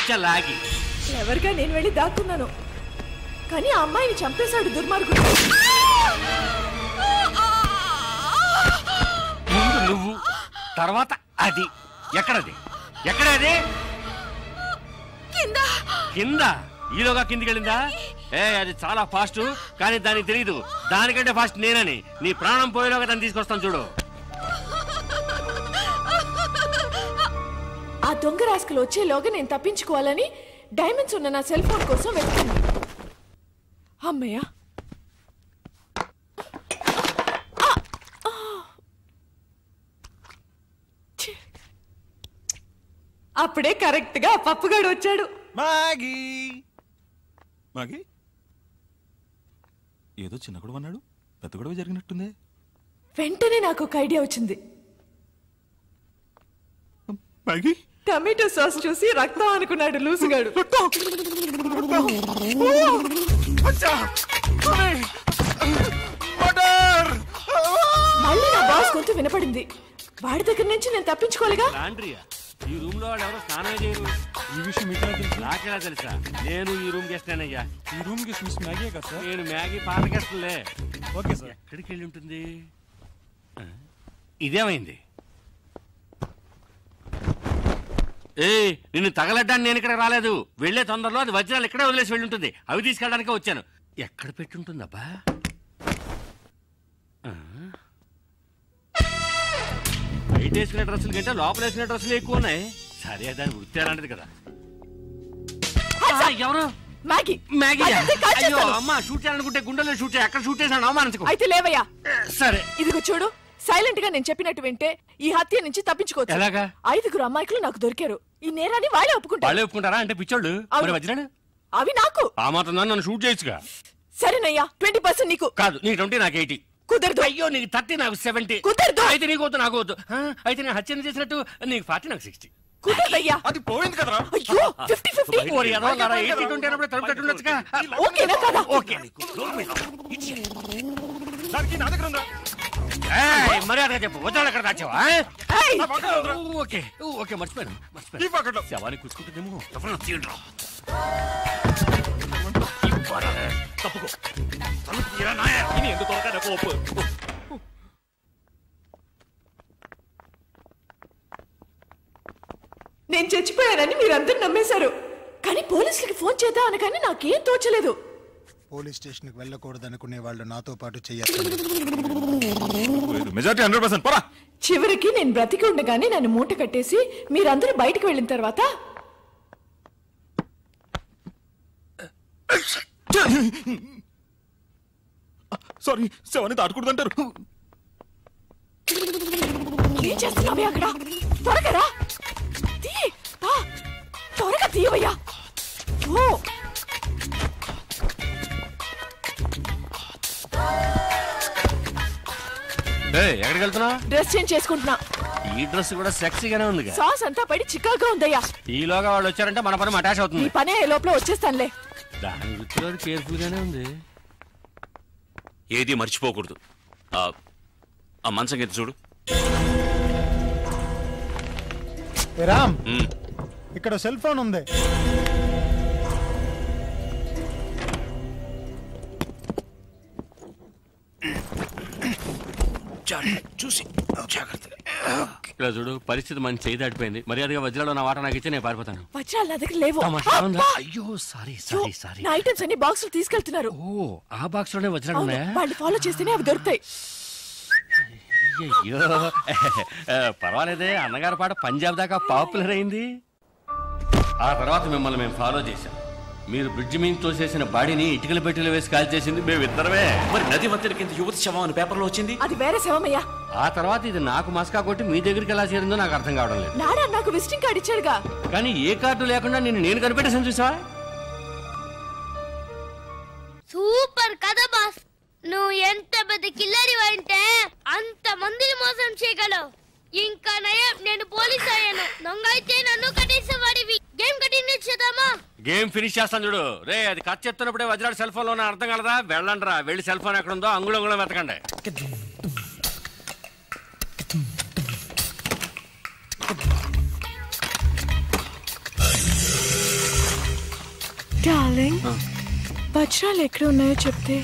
వచ్చా లాగి. ఎవరిగా నేను వెళ్ళి దాక్కున్నాను, కానీ ఆ అమ్మాయిని చంపేశాడు దుర్మార్గుడు. ముందు నువ్వు, తర్వాత అది. ఎక్కడది? ఎక్కడది? కింద. ఈలోగా కిందికి వెళ్ళిందా? అది చాలా ఫాస్ట్, కానీ దానికి తెలియదు దానికంటే ఫాస్ట్ నేనని. నీ ప్రాణం పోయేలోగా దాన్ని తీసుకొస్తాను చూడు. ఆ దొంగ రాస్కలు వచ్చేలోగా నేను తప్పించుకోవాలని డైమండ్స్ ఉన్న నా సెల్ ఫోన్ కోసం వెతుకున్నా. అమ్మయ్యా, అప్పుడే కరెక్ట్ గా పప్పుగాడు వచ్చాడు. మాగీ మాగీ ఏదో చిన్న గొడవ అన్నాడు, పెద్ద గొడవ జరిగినట్టుంది. వెంటనే నాకు ఒక ఐడియా వచ్చింది. మాగీ టమాటో సాస్ చూసి రక్తం అనుకున్నాడు లూసుగాడు. మళ్ళీ నా బాస్ గొంతు వినపడింది. వాడి దగ్గర నుంచి నేను తప్పించుకోలేగా. ఈ రూమ్ లో ఎవరో స్నానం చేయరు. ఈ విషయం మీకు తెలుసు? నాకెలా తెలుసా? నేను ఈ రూమ్ గెస్టేనయ్యా. ఈ రూమ్ కి మిస్ మ్యాగీ కదా సార్? నేను మ్యాగీ పాత గెస్ట్లే. Okay sir. ఎక్కడికి వెళ్ళి ఉంటుంది? ఇదేమైంది? నిన్ను తగలడ్డానికి నేను ఇక్కడ రాలేదు. వెళ్లే తొందరలో అది వజ్రాలు ఇక్కడే వదిలేసి వెళ్ళి ఉంటుంది. అవి తీసుకెళ్ళడానికే వచ్చాను. ఎక్కడ పెట్టుంటుందబ్బా? బయట వేసుకునే డ్రెస్సుల కంటే లోపల వేసుకునే డ్రెస్సులు ఎక్కువ ఉన్నాయి. సరే, దాని వృత్తి అలాంటిది కదా. ఎవరు? మ్యాగీ. మ్యాగీ? అయ్యో అమ్మా, షూట్ చేయాలనుకుంటే గుండెల్లో షూట్ చేయ. అక్కడ షూట్ చేశాను, అవమానించుకో. అయితే లేవయ్యా. సరే, ఇదిగో చూడు, సైలెంట్ గా నేను చెప్పినట్టు వింటే ఈ హత్య నుంచి తప్పించుకోవచ్చు. ఎలాగా? 5 అమ్మాయికులు నాకు దొరికారు. ఈ నేరాన్ని వాళ్ళే ఒప్పుకుంటారు. వాళ్ళే ఒప్పుకుంటారా? అంటే పిచ్చోళ్ళు. మరి వజ్రాలు అవి నాకు. ఆ మాత్రం నన్ను షూట్ చేయొచ్చుగా. సరేనయ్యా, 20% నీకు. కాదు, నీకు 20, నాకు 80. కుదరదు. అయ్యో, నీకు 30, నాకు 70. కుదరదు. అయితే నీకు వద్దు, నాకు వద్దు. అయితే నేను హత్యను చేసినట్టు నీకు 40, నాకు 60. కుదరదయ్యా. అది పోయింది కదరా. అయ్యో, 50-50. 80-20 అన్నప్పుడు తలుపు కట్టుండొచ్చుగా. ఓకేనా కదా? ఓకే. దానికి నా దగ్గర ఉందా? మర్యాదగా చెప్పు, వజ్రాలు ఎక్కడ దాచావా? ఓకే ఓకే, మర్చిపోయాను. శవాన్ని కూర్చుంటుందేమో. తప్పుకో. ఎందుకు నేను చచ్చిపోయానని మీరందరూ నమ్మేశారు, కానీ పోలీసులకి ఫోన్ చేద్దాం అనగానే నాకేం తోచలేదు. పోలీస్ స్టేషన్ కి వెళ్ళకూడదు అనుకునే వాళ్ళు నాతో పాటు చేయాలి. మెజారిటీ 100%. పోరా. చివరికి నేను బ్రతికి ఉండగానే నన్ను మూట కట్టేసి మీరందరూ బయటకు వెళ్ళిన తర్వాత సారీ, శవాన్ని దాటకూడదంటారు. ఏం చేస్తున్నావే అక్కడ? త్వరగా రా. త్వరగా తీయవయ్యా. ఓ, ఎక్కడికి వెళ్తున్నా? డ్రెస్ చేంజ్ చేసుకుంటున్నా. ఈ డ్రెస్ కూడా సెక్సీగానే ఉంది. సాస్ అంతా పడి చికాగా ఉందయ్యా. ఈలోగా వాళ్ళు వచ్చారంటే మన పని అటాచ్ అవుతుంది. ఈ పనే లోపల వచ్చేస్తానులే. దాని వృత్తిలో కేర్ఫుల్ గానే ఉంది. ఏది మర్చిపోకూడదు. ఆ మంచం ఎత్తు చూడు. రామ్, ఇక్కడ సెల్ ఫోన్ ఉంది. చూసి జాగ్రత్తగా. ఇలా చూడు, పరిస్థితి మన చేయి దాటిపోయింది. మర్యాదగా వజ్రాలు నా వాట నాకు ఇచ్చి నేను పారిపోతాను. వజ్రాలు నా దగ్గర లేవు. అయ్యో సారీ. నా ఐటమ్స్ అన్ని బాక్సులు తీసుకెళ్తున్నారు. ఓ, ఆ బాక్స్ లోనే వజ్రాలు ఉన్నాయా? వాళ్ళు ఫాలో చేస్తేనే అవి దొరుకుతాయి. అయ్యో పర్వాలేదే, అన్నగారి పాట పంజాబ్ దాకా పాపులర్ అయింది. ఆ తర్వాత మిమ్మల్ని మేము ఫాలో చేశాం. మీరు బ్రిడ్జి మీద తోసేసిన బాడీని ఇటుకల పెట్టెలు వేసి కాల్ చేసింది మేమిద్దరమే. మరి నది మధ్య కింద యువతి శవం అని పేపర్లో వచ్చింది. అది వేరే శవమయ్యా. ఆ తర్వాత ఇది నాకు మస్కా కొట్టి మీ దగ్గరికి ఎలా చేరిందో నాకు అర్థం కావడం లేదు. నాడా నాకు విజిటింగ్ కార్డు ఇచ్చాడుగా. కానీ ఏ కార్డు లేకుండా నేను కనిపెట్టేసాను చూసా. సూపర్ కదా బాస్. నువ్వు ఎంత పెద్ద కిల్లరి అంటే అంత మందిని మోసం చేయగలవు. ఇంకా నయం, నేను పోలీస్ అయ్యాను. దొంగ అయితే నన్ను కట్టేసేవాడివి. గేమ్ కంటిన్యూ చేద్దామా? గేమ్ ఫినిష్ చేస్తాను చూడు. రే, అది కట్ చెప్తున్నప్పుడే వజ్రాడు సెల్ ఫోన్ లో అర్థం కలదా? వెళ్ళండి రా, వెళ్ళి సెల్ ఫోన్ ఎక్కడ ఉందో అంగుళం వెతకండి. డార్లింగ్ వజ్రాలు ఎక్కడ ఉన్నాయో చెప్తే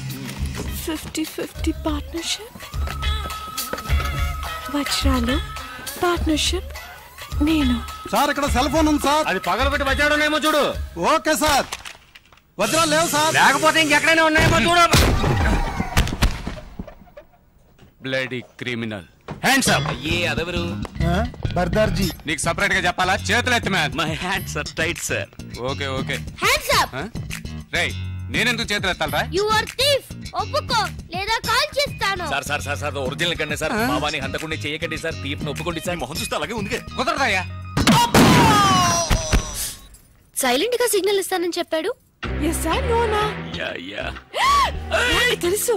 50-50 పార్ట్నర్షిప్. వజ్రాలు పార్ట్నర్షిప్ నేను. సార్ ఇక్కడ సెల్ ఫోన్ ఉంది సార్. అది పగలబెట్టి వజ్రాలు ఉన్నాయేమో చూడు. Okay sir. వజ్రాలు లేవు సార్. లేకపోతే ఇంకెక్కడైనా ఉన్నాయేమో చూడు. Bloody criminal. Hands up. అయ్యే అదెవరు? బర్దార్జీ. నీకు సెపరేట్ గా చెప్పాలా? చేతులు ఎత్తి man. My hands are tight sir. Okay okay. Hands up. రేయ్ నేనెందుకు చేతులు ఎత్తాలరా? You are thief. ఒప్పుకో లేదా కాల్ చేస్తాను. Sir sir sir sir original కండి సార్. మావాని హంతకుండా చేయకండి సార్. తీర్పును ఒప్పుకోండి సార్. మొహం చూస్తే అలాగే ఉంది. కుదరదయ్యా. సైలెంట్ గా సిగ్నల్ ఇస్తానని చెప్పాడు. ఎస్ సార్ నోనా. Yeah yeah. నాకు తెలుసు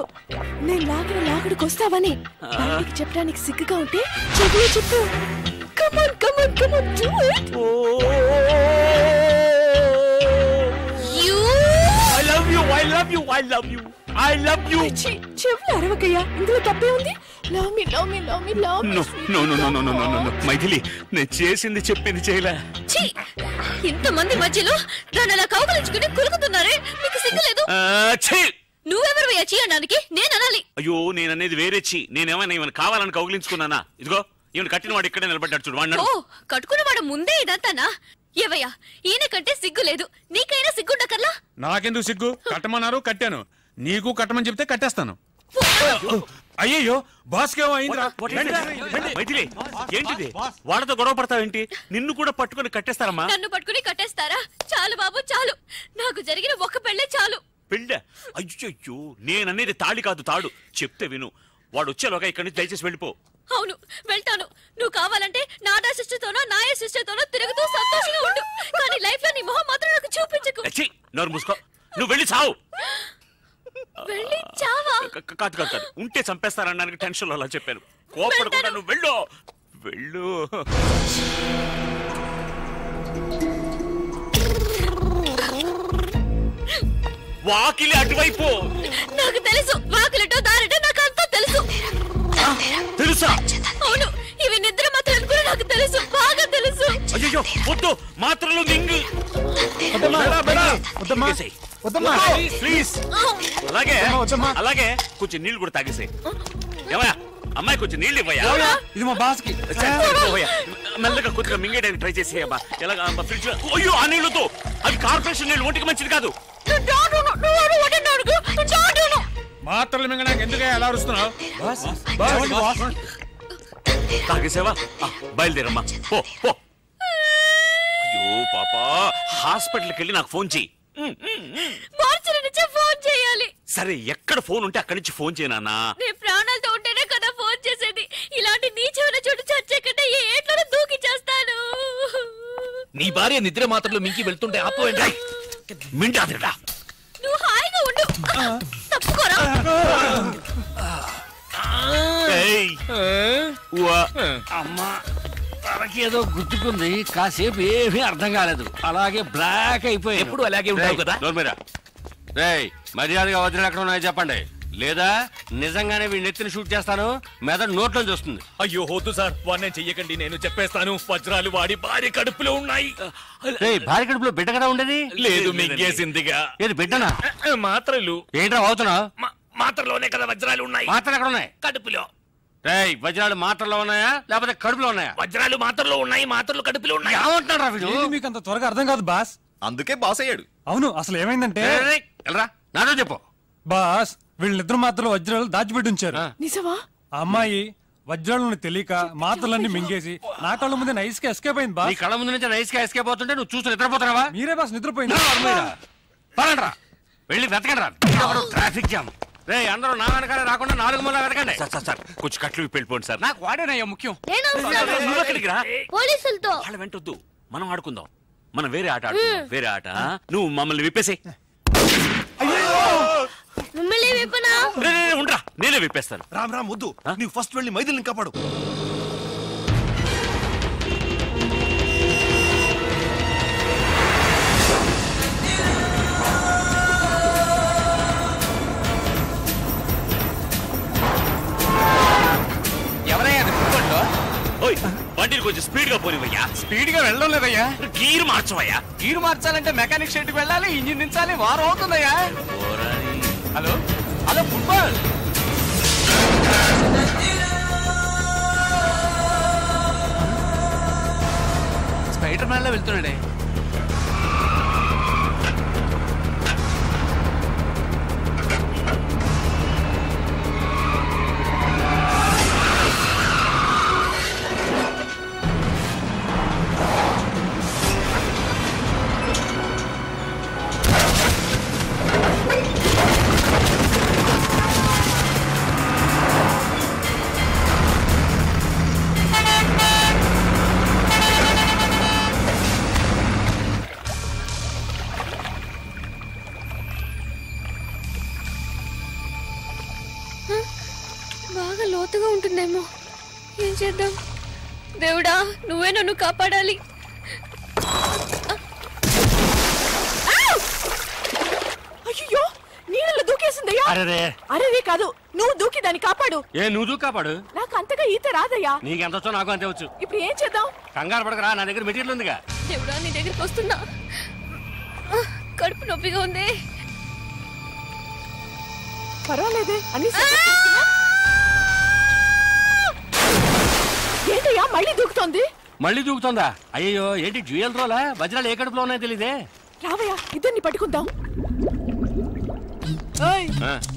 నేను లాగడికి వస్తావని. బయటికి చెప్పడానికి సిగ్గుగా ఉంటే చెవులు చెప్పు. Come on come on come on do it. I love you I love you I love you I love you. చెవులు అరవకయ్యా, ఇందులో తప్పే ఉంది. Love me love me love me love me. No no no no no no no Maithili, నేను చేసింది చెప్పింది చేయలే. ఇంతమంది మధ్యలో దాన్ని అలా కౌగలించుకుని కులుకుతున్నారే, మీకు సిగ్గులేదు? నువ్వెవరు చేయడానికి నేను అనాలి? అయ్యో నేననేది వేరే చి. నేనేమైనా కావాలని కౌగిలించుకున్నానా? ఇదిగో ఈయన కట్టిన వాడు ఇక్కడే నిలబడ్డాడు చూడు. వాడు ఓ కట్టుకున్నవాడు ముందే ఇదంతానా? ఏవయ్యా ఈయన కంటే సిగ్గు లేదు, నీకైనా సిగ్గుండకర్లా? నాకెందుకు సిగ్గు? కట్టమన్నారు కట్టాను. నీకు కట్టమని చెప్తే కట్టేస్తాను. అయ్యో బాస్కేమో అయిందిరా. మైథిలి ఏంటిది? వాళ్ళతో గొడవ పడతావేంటి? నిన్ను కూడా పట్టుకుని కట్టేస్తారమ్మా? నన్ను పట్టుకుని కట్టేస్తారా? చాలు బాబు చాలు, నాకు జరిగిన ఒక్క పెళ్ళే చాలు. పెళ్ళ? అయ్యో నేననేది తాళి కాదు తాడు. చెప్తే విను. వాడు వచ్చేలోగా ఇక్కడి నుంచి దయచేసి వెళ్ళిపో. అవును వెళ్తాను. నువ్వు కావాలంటే నాడా సిస్టర్తోనో నాయ సిస్టర్తోనో తిరుగుతూ సంతోషంగా ఉండు, కానీ లైఫ్ లో నీ మొహం మాత్రం నాకు చూపించకు. నోరు మూసుకో. నువ్వు వెళ్ళి చావు. వెళ్ళి చావా? కాదు కాదు కాదు, ఉంటే చంపేస్తారనడానికి టెన్షన్ లో అలా చెప్పాను. కోపడకుండా నువ్వు వెళ్ళు వెళ్ళు. వాకిలి అటువైపు. నాకు తెలుసు, వాకిలటో దారిటో నాకు అంతా తెలుసు. తెలుసా? అవును, ఇవి నిద్ర మాత్రం కూడా నాకు తెలుసు, బాగా తెలుసు. అయ్యో వద్దు, మాత్రలు మింగు. ప్లీజ్. అలాగే అలాగే కొంచెం నీళ్ళు కూడా తాగేసాయి. ఏమయ్యా అమ్మాయి కొంచెం నీళ్ళు ఇవ్వయా. ఇది మా బాస్ కి. మెల్లగా కొద్దిగా మింగేయడానికి ట్రై చేసేయమ్మా. ఎలాగా ఫ్రిడ్జ్? అయ్యో ఆ నీళ్ళతో, అవి కార్పొరేషన్ నీళ్ళు, ఒంటికి మంచిది కాదు. మాత్రలు మింగడానికి ఎందుకే ఎలా అరుస్తున్నావు? తాగేసావా? బయలుదేరమ్మా పో పో. అయ్యో పాపా, హాస్పిటల్కి వెళ్ళి నాకు ఫోన్ చెయ్యి. మార్చి నుంచే ఫోన్ చేయాలి. సరే ఎక్కడ ఫోన్ ఉంటే అక్కడి నుంచి ఫోన్ చేయనా? నీ ప్రాణాలతో ఉంటేనే కదా ఫోన్ చేసేది. ఇలాంటి నీచమైన చోటు చచ్చే కంటే ఏ ఏట్లో దూకి చేస్తాను. నీ భార్య నిద్ర మాత్రలు మింకి వెళ్తుంటే ఆపోయండి. మింటాదిరా. నువ్వు హాయిగా ఉండు, తప్పుకోరా. అమ్మా తనకేదో గుర్తుకుంది, కాసేపు ఏమీ అర్థం కాలేదు, అలాగే బ్లాక్ అయిపోయి. ఎప్పుడు అలాగే ఉంటావు కదా. రేయ్ మర్యాదగా వజ్రాలు ఎక్కడ ఉన్నాయో చెప్పండి, లేదా నిజంగానే వీడిని ఎత్తిని షూట్ చేస్తాను. మెదడు నోట్లో చూస్తుంది. అయ్యో వద్దు సార్, వాడిని చెయ్యకండి, నేను చెప్పేస్తాను. వజ్రాలు వాడి భార్య కడుపులో ఉన్నాయి. భార్య కడుపులో బిడ్డ కదా ఉండేది? లేదు మింగేసిందిగా. ఏది బిడ్డనా? మాత్రలు. ఏంట్రా అవుతున్నావు? మాత్రలోనే కదా వజ్రాలు ఉన్నాయి. మాత్రలు ఎక్కడ ఉన్నాయి? కడుపులో. రేయ్ వజ్రాలు మాత్రలో ఉన్నాయా లేకపోతే కడుపులో ఉన్నాయా? వజ్రాలు మాత్రలో ఉన్నాయి, మాత్రలు కడుపులో ఉన్నాయి. ఏమంటున్నాడు రా వీడు? మీకు అంత త్వరగా అర్థం కాదు బాస్. అందుకే బాస్ అయ్యాడు. అవును, అసలు ఏమైందంటే వెళ్ళరా నాతో చెప్పు. బాస్ వీళ్ళిద్దరు మాత్రం వజ్రాలు దాచిపెట్టి ఉంచారు. నిజమా? ఆ అమ్మాయి వజ్రాలను తెలియక మాత్రలన్నీ మింగేసి నా కళ్ళ ముందే నైస్ గా ఎస్కేప్ అయింది నీ బాస్. కళ్ళ ముందు నుంచి నైస్ గా ఎస్కేప్ అవుతుంటే నువ్వు చూసి నిద్రపోతున్నావా? మీరే బాస్ నిద్రపోయింది. పదండ్రా వెళ్ళి వెతకండి రా. Traffic jam. రే అందరూ నా వెనకాల రాకుండా 4 మూల వెతకండి. సార్ కొంచెం కట్లు వెళ్ళిపోండి సార్. నాకు వాడేనయ్యా ముఖ్యం. నువ్వు ఎక్కడికి రా? పోలీసులతో. వాళ్ళ వెంటొద్దు, మనం ఆడుకుందాం. మనం వేరే ఆట ఆడుకుందాం. వేరే ఆట. నువ్వు మమ్మల్ని విప్పేసే. మిమ్మల్ని విప్పనా? ఉండరా, నేనే విప్పేస్తాను. రామ్ రామ్ వద్దు, నీవు ఫస్ట్ వెళ్ళి మైథిలిని కాపాడు. ఓయ్ బండిని కొంచెం స్పీడ్ గా గా పోనివయ్యా. స్పీడ్ గా వెళ్ళడం లేదయ్యా. గీరు మార్చవయ్యా. గీరు మార్చాలంటే మెకానిక్ షెడ్ కి వెళ్ళాలి, ఇంజిన్ దించాలి, వారం అవుతుందయ్యా. Hello hello football. Spider man లో వెళ్తున్నాడే. బాగా లోతుగా ఉంటుందేమో. ఏం చేద్దాం? దేవుడా, నువ్వే నన్ను కాపాడాలి. అయ్యో, నీళ్ళలో దూకేసిందయ్యా. అరే కాదు, నువ్వు దూకి దాన్ని కాపాడు. నువ్వు దూకి కాపాడు. నాకు అంతగా ఈత రాదయ్యా. నీకెంత వచ్చో నాకు అంతే వచ్చు. ఇప్పుడు ఏం చేద్దాం? కంగారు పడకరా, నా దగ్గర మెటీరియల్ ఉందిగా. దేవుడా, నీ దగ్గరికి వస్తున్నా. కడుపు నొప్పిగా ఉంది. పర్వాలేదే అని. ఏంటయ్యా మళ్ళీ దూకుతోంది? మళ్ళీ దూకుతుందా? అయ్యో, ఏంటి జ్యూయల్ రోలా? వజ్రాలు ఏ కడుపులో ఉన్నాయో తెలీదే. రావయ్యా, ఇద్దరిని పట్టుకుందాం.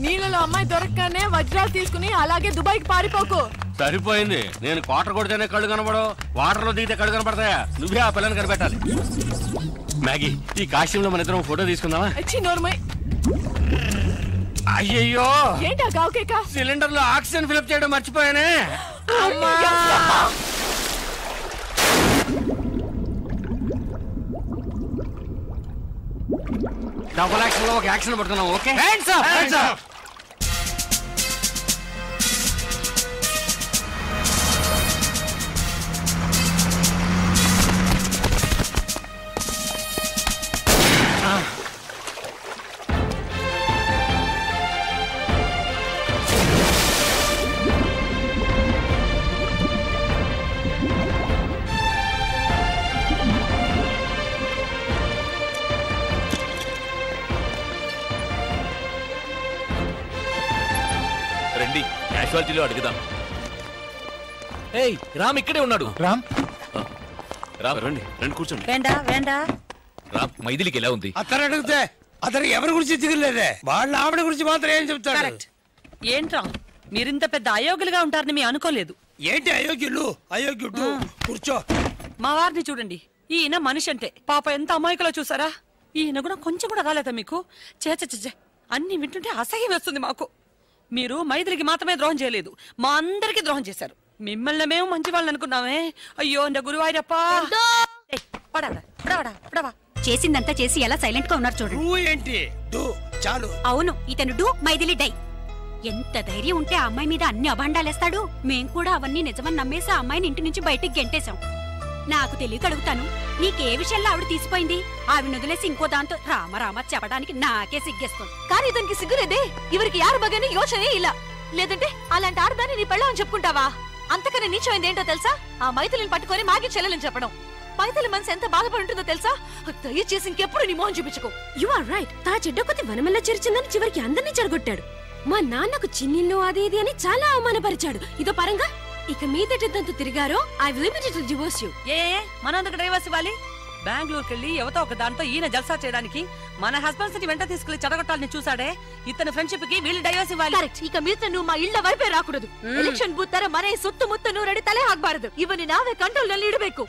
నీళ్ళలో అమ్మాయి దొరకగానే వజ్రాలు తీసుకుని అలాగే దుబాయ్కి పారిపోకు. సరిపోయింది. నేను క్వార్టర్ కొడితేనే కళ్ళు కనబడవు, వాటర్ లో దిగితే కళ్ళు కనపడతాయా? నువ్వే ఆ పిల్లని కనిపెట్టాలి. మ్యాగీ, ఈ కాశ్యంలో మన ఇద్దరం ఫోటో తీసుకుందామా? అయ్యయ్యో, ఏంటా గావుకేక? సిలిండర్ లో ఆక్సిజన్ ఫిల్అప్ చేయడం మర్చిపోయానే. డబుల్ యాక్షన్ లో ఒక యాక్షన్ పడుతున్నాం. Okay, hands up, hands up. రండి, క్యాజువాలిటీలో అడుగుదాం. ఏయ్, రామ్ ఇక్కడే ఉన్నాడు. రామ్ రండి రండి, కూర్చోండి. రామ్, మైథిలికి ఎలా ఉంది? అతను అడిగితే అతను ఎవరి గురించి తిరగలేదే, వాళ్ళ ఆవిడ గురించి మాత్రం ఏం చెప్తాడు? ఏంట్రా మీరింత పెద్ద అయోగ్యులుగా ఉంటారని మేము అనుకోలేదు. ఏంటి అయోగ్యులు? అయోగ్యుడు కూర్చో. మా వారిని చూడండి, ఈయన మనిషి అంటే పాప ఎంత అమాయకులో చూసారా? ఈయన కూడా కొంచెం కూడా రాలేదా మీకు? చేచే అన్ని వింటుంటే అసహ్యం వేస్తుంది మాకు. మీరు మైథిలికి మాత్రమే ద్రోహం చేయలేదు, మా అందరికి ద్రోహం చేశారు. మిమ్మల్ని మేము మంచి వాళ్ళని అనుకున్నామే. అయ్యో నా గురువాయిరప్పా. చేసిందంతా చేసి ఎలా సైలెంట్ గా ఉన్నారు చూడండి. ఏంటి చాలు. అవును, ఇతను డూ మైథిలి డై. ఎంత ధైర్యం ఉంటే ఆ అమ్మాయి మీద అన్ని అభాండాలేస్తాడు. మేం కూడా అవన్నీ నిజమని నమ్మేసి ఆ అమ్మాయిని ఇంటి నుంచి బయటికి గెంటేశాం. నాకు తెలియక అడుగుతాను, నీకే విషయంలో ఆవిడ తీసిపోయింది? ఆవిడ వదిలేసి ఇంకో దాంతో రామ చెప్పడానికి నాకే సిగ్గేస్తుంది. కానీ ఇతనికి సిగ్గులేదే. ఇవరికి యారు బగానే యోచనే ఇలా. లేదంటే అలాంటి ఆడదాన్ని నీ పెళ్ళామని చెప్పుకుంటావా? అంతకన్నా నీచమైంది ఏంటో తెలుసా? ఆ మైథిలిని పట్టుకొని మాకి చెల్లెలని చెప్పడం. మైథిలి మనసు ఎంత బాధపడి ఉంటుందో తెలుసా? దయచేసి ఇంకెప్పుడు నీ మోహన్ చూపించుకో. You are right. తా చెడ్డ కొద్ది వనమల్లా చేర్చిందని చివరికి అందరినీ చెరగొట్టాడు. మా నాన్నకు చిన్నిల్లు అదేది అని చాలా అవమానపరిచాడు. ఇదో పరంగా ఇక మీదటంతా తిరిగారో I will immediately divorce you. మనందుకు డైవర్స్ ఇవ్వాలి? బెంగళూరుకి వెళ్ళి ఎవతో ఒక దాంతో ఈయన జల్సా చేయడానికి మన హస్బెండ్స్ ని వెంట తీసుకెళ్లి చెడగొట్టాలని చూసాడే. ఇతని ఫ్రెండ్షిప్ కి వీళ్ళు డైవర్స్ ఇవ్వాలి. కరెక్ట్. ఇక మీద నువ్వు మా ಇಳ್ಳ వైపే రాకూడదు. ಎಲೆಕ್ಷನ್ ಬೂತ್ ತರ ಮನೆ ಸುತ್ತಮುತ್ತ ನೂರಡಿ ತಲೆ ಹಾಕಬಾರದು. ಇವನು ನಾವೇ ಕಂಟ್ರೋಲ್ ನಲ್ಲಿ ಇಡಬೇಕು.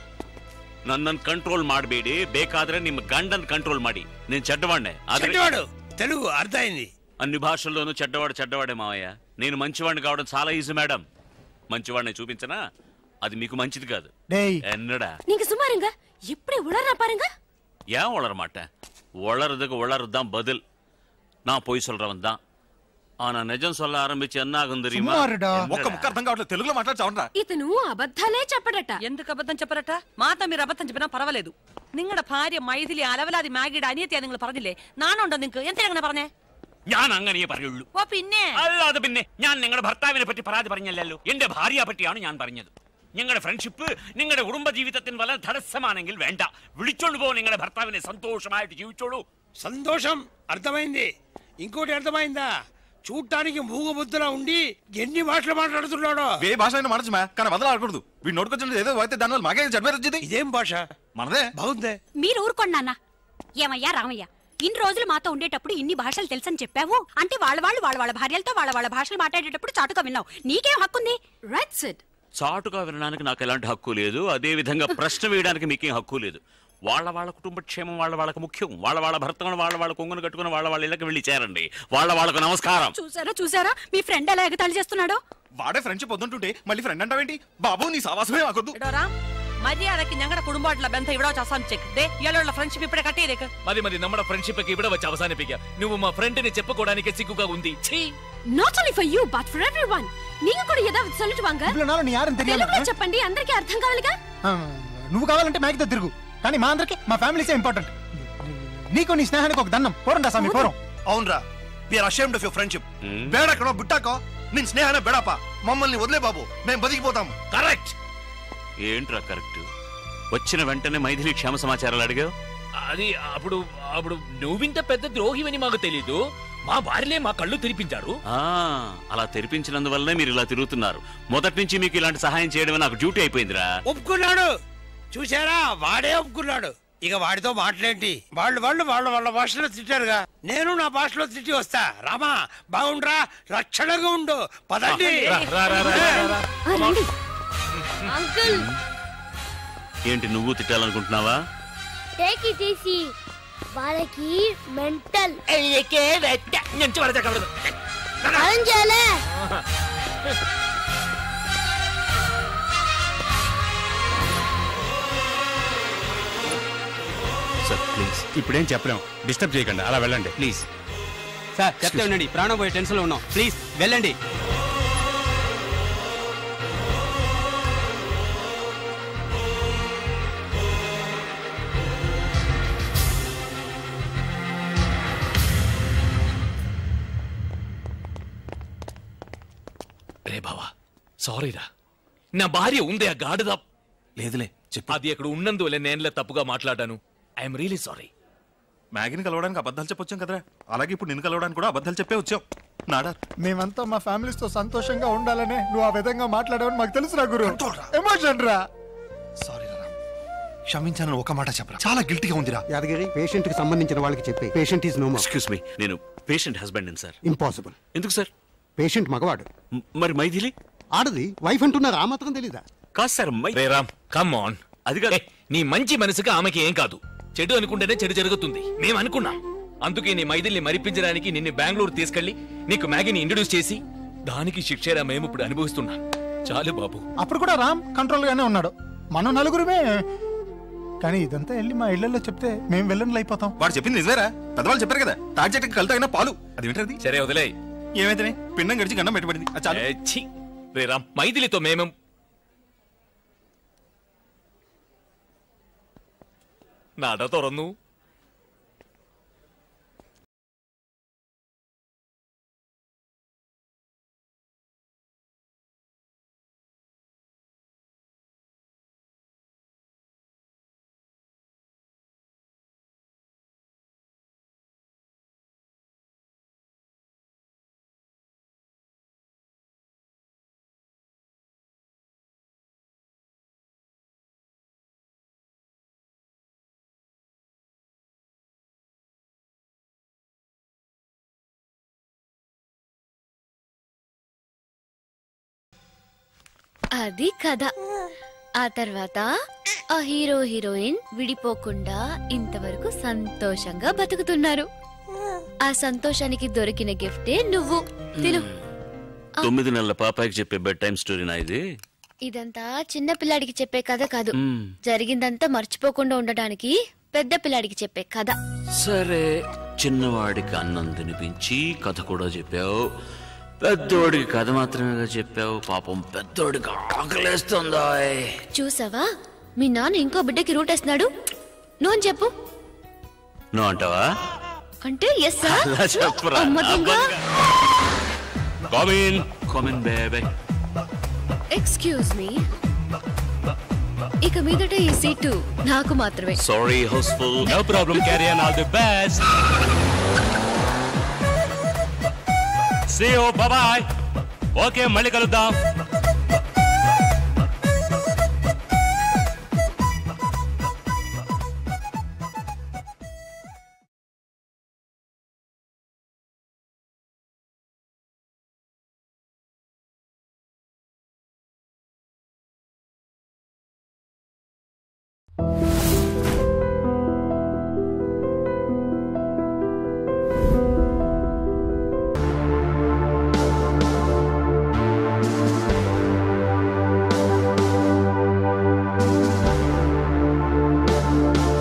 ನನ್ನನ್ನು ಕಂಟ್ರೋಲ್ ಮಾಡಬೇಡಿ, ಬೇಕಾದ್ರೆ ನಿಮ್ಮ ಗಂಡನ್ ಕಂಟ್ರೋಲ್ ಮಾಡಿ. నేను చెడ్డవాడినే. చెడ్డవాడు తెలుగు అర్థమైంది. అన్ని భాషల్లోనూ చెడ్డవాడే మావయ్య. నేను మంచివాడిని కావడం చాలా ఈజీ మేడం. మంచివాడిని చూపించనా? అది మీకు మంచిది కాదు. ఎన్నడా நீங்க சும்மாருங்க. எப்படி உளறா பாருங்க. ஏன் உளர மாட்டேன்? உளறதுக்கு உளறதுதான் பதில். நான் பொய் சொல்றவன் தான். ஆனா நிஜம் சொல்ல ஆரம்பிச்சு என்ன ஆகும் தெரியுமா? ఒక్క ముక్క అర్థం కావట్లేదు, తెలుగులో మాట్లాడతావుంటా. ఇతను అబద్ధాలే చెప్పడట. ఎందుకు అబద్ధం చెప్పరట? మాత మీరు అబద్ధం చెప్పినా పర్వాలేదు. നിങ്ങളുടെ ഭാര്യ മൈഥിലി അലവലാതി മാഗിയുടെ അനിയത്തിയാ നിങ്ങൾ പറഞ്ഞില്ലേ? നാണുണ്ടോ നിങ്ങൾക്ക്? എന്തിനാ പറഞ്ഞേ? ഞാൻ അങ്ങനെ പറയുള്ളൂ. ഓ പിന്നെ അല്ലാതെ പിന്നെ ഞാൻ നിങ്ങളുടെ ഭർത്താവിനെ പറ്റി പരാതി പറഞ്ഞല്ലോ, എന്റെ ഭാര്യയെ പറ്റിയാണ് ഞാൻ പറഞ്ഞത്. നിങ്ങളുടെ ഫ്രണ്ട്ഷിപ്പ് നിങ്ങളുടെ കുടുംബ ജീവിതത്തിന് വളരെ തടസ്സമാണെങ്കിൽ വേണ്ട, വിളിച്ചോണ്ട് പോ നിങ്ങളുടെ ഭർത്താവിനെ, സന്തോഷമായിട്ട് ജീവിച്ചോളൂ. సంతోషం అర్థమైంది. ఇంకోటి అర్థమైందా? చూడటానికి మూగబుద్ధిలా ఉండి ఎన్ని భాషలు మాట్లాడుతున్నాడో. ఏ భాష అయినా మాట్లాడచ్చు మా, కానీ వదలాడకూడదు. వీడు నోటుకొచ్చిన ఏదో అయితే దానివల్ల మాకే చెడ్డ వచ్చింది. ఇదేం భాష? మనదే. బాగుందే. మీరు ఊరుకోండి నాన్న. ఏమయ్యా రామయ్య, ఇన్ని రోజులు మాతో ఉండేటప్పుడు ఇన్ని భాషలు తెలుసని చెప్పావు అంటే వాళ్ళ భార్యలతో వాళ్ళ భాషలు మాట్లాడేటప్పుడు చాటుగా విన్నావు. నీకేం హక్కుంది? Right SIT. చాటుగా వినడానికి నాకు ఎలాంటి హక్కు లేదు, అదే విధంగా ప్రశ్న వేయడానికి మీకేం హక్కు లేదు. వాళ్ళ కుటుంబ క్షేమం వాళ్ళకు ముఖ్యం. వాళ్ళ భర్తను వాళ్ళ కొంగును కట్టుకుని వాళ్ళ ఇళ్ళకి వెళ్ళి చేరండి. వాళ్ళకు నమస్కారం. చూసారా మీ ఫ్రెండ్ ఎలా ఎగతాళి చేస్తున్నాడో. వాడే ఫ్రెండ్షిప్ వద్దుంటుంటే మళ్ళీ ఫ్రెండ్ అంటావేంటి? బాబు నీ సావాసమే మాకొద్దు. മര്യാദക്ക് ഞങ്ങളുടെ കുടുംബമായിട്ടുള്ള ബന്ധം ഇവിടെ വെച്ച് അവസാനിച്ചേക്ക്. ഇയാളുള്ള ഫ്രണ്ട്ഷിപ്പ് ഇപ്പഴേ കട്ട് ചെയ്തേക്ക്. മതി നമ്മുടെ ഫ്രണ്ട്ഷിപ്പ് ഒക്കെ ഇവിടെ വെച്ച് അവസാനിപ്പിക്കാം. నువ్వు మా ఫ్రెండ్ని చెప్పుకోవడానికి సిగ్గుగా ఉంది. Not only for you but for everyone. நீங்க கூட ஏதாவது சொல்லிட்டு வாங்க. நீ யாரும் தெரியாது. తెలుగులో చెప్పండి, అందరికీ అర్థం కావాలిగా. నువ్వు కావాలంటే మ్యాగ్తో తిరుగు, కానీ మా అందరికి మా ఫ్యామిలీసే ఇంపార్టెంట్. నీకు నీ స్నేహానికి ఒక దండం. పోరండా స్వామి పోరం. అవునరా, we are ashamed of your friendship. బేడకనో బుట్టాకో నీ స్నేహానే బెడాపా. మమ్మల్ని వదిలే బాబు, మేము బతికిపోతాము. కరెక్ట్. ఏంట్రా కరెక్ట్? వచ్చిన వెంటనే మైథిలి క్షేమ సమాచారాలు అడిగావు. అది అప్పుడు నువ్వింత పెద్ద ద్రోహివని మాకు తెలీదు. మా భార్యలే మా కళ్ళు తెరిపించారు. అలా తెరిపించినందువల్లనే మీరు ఇలా తిరుగుతున్నారు. మొదటి నుంచి మీకు ఇలాంటి సహాయం చేయడం నాకు డ్యూటీ అయిపోయిందిరా. ఒప్పుకున్నాడు, చూసారా? వాడే ఒప్పుకున్నాడు. ఇక వాడితో మాట్లాడేంటి? వాళ్ళ భాషలో తిట్టారుగా, నేను నా భాషలో తిట్టి వస్తా. రామా బాగుండ్రా, రక్షణగా ఉండు. పదండి. అంకుల్, ఏంటి నువ్వు తిట్టాలనుకుంటున్నావా? Take it easy. వాళ్ళకి మెంటల్. సార్ ప్లీజ్ ఇప్పుడేం చెప్పలేం, డిస్టర్బ్ చేయకండి, అలా వెళ్ళండి ప్లీజ్. సార్ చెప్తే ఉండండి, ప్రాణం పోయే టెన్షన్లో ఉన్నాం, ప్లీజ్ వెళ్ళండి. రే బావా, సారీరా. నా భార్య ఉంది ఆ గాడిద. లేదులే చెప్పు. అది అక్కడ ఉన్నందువల్ల నేనులే తప్పుగా మాట్లాడాను. I'm really sorry. మ్యాగీని కలవడానికి అబద్ధాలు చెప్పొచ్చాం కదరా, అలాగే ఇప్పుడు నిన్ను కలవడానికి కూడా అబద్ధాలు చెప్పే వచ్చాం. నాడా మేమంతా మా ఫ్యామిలీస్ తో సంతోషంగా ఉండాలనే నువ్వు ఆ విధంగా మాట్లాడావని మాకు తెలుసురా గురు. ఎమోషన్ రా. సారీ రా, క్షమించాలని ఒక మాట చెప్పరా, చాలా గిల్టీగా ఉందిరా. యాదగిరి, పేషెంట్ కి సంబంధించిన వాళ్ళకి చెప్పి patient is no more. Excuse me, నేను పేషెంట్ హస్బెండ్ సార్. ఇంపాసిబుల్. ఎందుకు సార్? పేషెంట్ మగవాడు. మరి మైథిలి ఆడది. వైఫ్ అంటున్నారు, ఆ మాత్రం తెలీదా? కాదు sir. Ray Ram, come on. అది కాదు, నీ మంచి మనసుగా ఆమెకి ఏం కాదు. చెడు అనుకుంటేనే చెడు జరుగుతుంది మేము అనుకున్నాం. అందుకే నీ మైథిల్ని మరిపించడానికి నిన్ను బెంగళూరు తీసుకెళ్లి నీకు మ్యాగీని ఇంట్రడ్యూస్ చేసి దానికి శిక్షరా మేము ఇప్పుడు అనుభవిస్తున్నాం. చాలు బాబు. అప్పుడు కూడా రామ్ కంట్రోల్ గానే ఉన్నాడు, మనం నలుగురుమే. కానీ ఇదంతా వెళ్ళి మా ఇళ్లలో చెప్తే మేము వెళ్ళని అయిపోతాం. వాడు చెప్పింది నిజమేరా, పెద్దవాళ్ళు చెప్పారు కదా, తాజెట్కి కలుతా అయినా పాలు. అది వింటది. సరే వదిలే. ఏమైతే పిండం గడిచి గండం పెట్టబడింది. రే రామ్, మైథిలితో మేము നട തുറന്നു. అది కథ. ఆ తర్వాత ఆ హీరో హీరోయిన్ విడిపోకుండా ఇంతవరకు సంతోషంగా బతుకుతున్నారు. ఆ సంతోషానికి దొరికిన గిఫ్టే నువ్వు. తిను. 9 నెలల పాపాయికి చెప్పే బెడ్ టైం స్టోరీనా ఇది? ఇదంతా చిన్న పిల్లాడికి చెప్పే కథ కాదు, జరిగిందంతా మర్చిపోకుండా ఉండడానికి పెద్ద పిల్లాడికి చెప్పే కథ. సరే, చిన్నవాడికి అన్నం తినిపించి కథ కూడా చెప్పావు, పెద్దోడికి కథ మాత్రమే చెప్పావు. పాపం పెద్దోడికి ఆకలేస్తుందా? చూసావా, మీ నాన్న ఇంకో బిడ్డకి రూట్ వేస్తున్నాడు. నువ్వు అని చెప్పు. నువ్వు అంటావా? అంటే ఎస్ చెప్పురా. ఎక్స్క్యూజ్ మీ, ఇక మీదట ఈ సీటు నాకు మాత్రమే. Sorry house full. No problem, carry on, all the best. See you, bye. Okay, మళ్ళీ కలుద్దాం.